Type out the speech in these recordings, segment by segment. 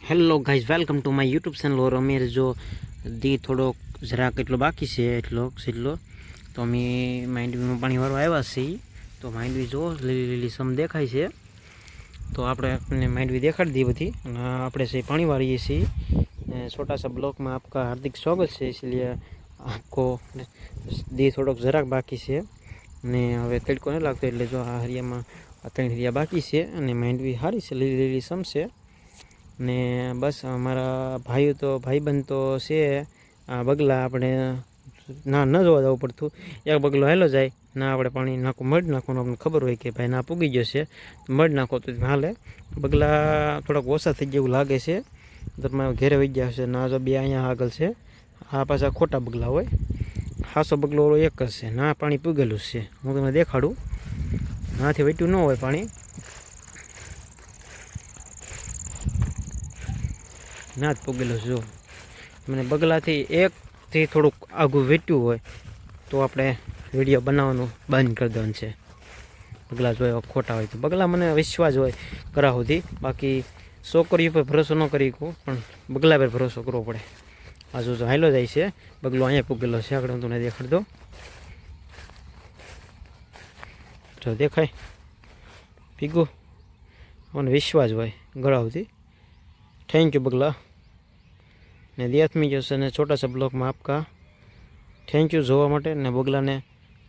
Hello guys, welcome to my YouTube channel. ઓર અમે જો દી થોડોક જરાક એટલો બાકી છે એટલો તો અમે માંડવીમાં પાણી વાળવા આવ્યા છીએ. તો માંડવી જો લીલી લીલી સમ દેખાય છે. તો આપણે માંડવી દેખાડી દી બધી અને આપણે છે પાણી વાળીએ છીએ. छोटा सा ब्लॉग में आपका हार्दिक स्वागत है. इसलिए आपको दी थोड़ोक જરાક બાકી છે ને હવે તડકો ન લાગતો એટલે જો આ હરિયામાં 3 હરિયા બાકી છે અને માંડવી સારી છે, લીલી લીલી સમ છે. ને બસ અમારા ભાઈઓ તો ભાઈબંધ તો છે આ બગલા. આપણે ના ન જોવા જવું પડતું, એક બગલો હેલો જાય ના, આપણે પાણી નાખું મડ નાખવાનું આપણને ખબર હોય કે ભાઈ ના પૂગી જશે તો મડ નાખો તો હાલે. બગલા થોડાક ઓછા થઈ ગયા એવું લાગે છે, તમારે ઘેરે વહી ગયા છે. ના જો બે અહીંયા આગળ છે, આ પાછા ખોટા બગલા હોય. હાસો બગલો ઓલો એક જ છે, ના પાણી પૂગેલું છે. હું તમને દેખાડું, નાથી વટ્યું ન હોય પાણી, ના જ પૂગેલું જો. મને બગલાથી એકથી થોડુંક આઘું વેટ્યું હોય તો આપણે વિડીયો બનાવવાનું બંધ કરી દેવાનું છે. બગલા જોયા ખોટા હોય તો બગલા મને વિશ્વાસ હોય કરા સુધી, બાકી છોકરીઓ પર ભરોસો ન કરી શકું, પણ બગલા પર ભરોસો કરવો પડે. આ જો હાલો જાય છે બગલો, અહીંયા પૂગેલો છે. આગળ હું તમને દેખાડી દો, જો દેખાય પીગું. મને વિશ્વાસ હોય ગળા સુધી. थैंक यू बगला ने दियात में जो ने छोटा सा ब्लॉग में आपका थैंक यू જોવા માટે. ને બગલાને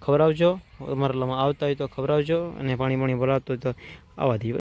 ખવડાવજો, અમારા લામાં આવતા હોય તો ખવડાવજો અને પાણી ભરાવતો હોય તો આવવા દઈએ.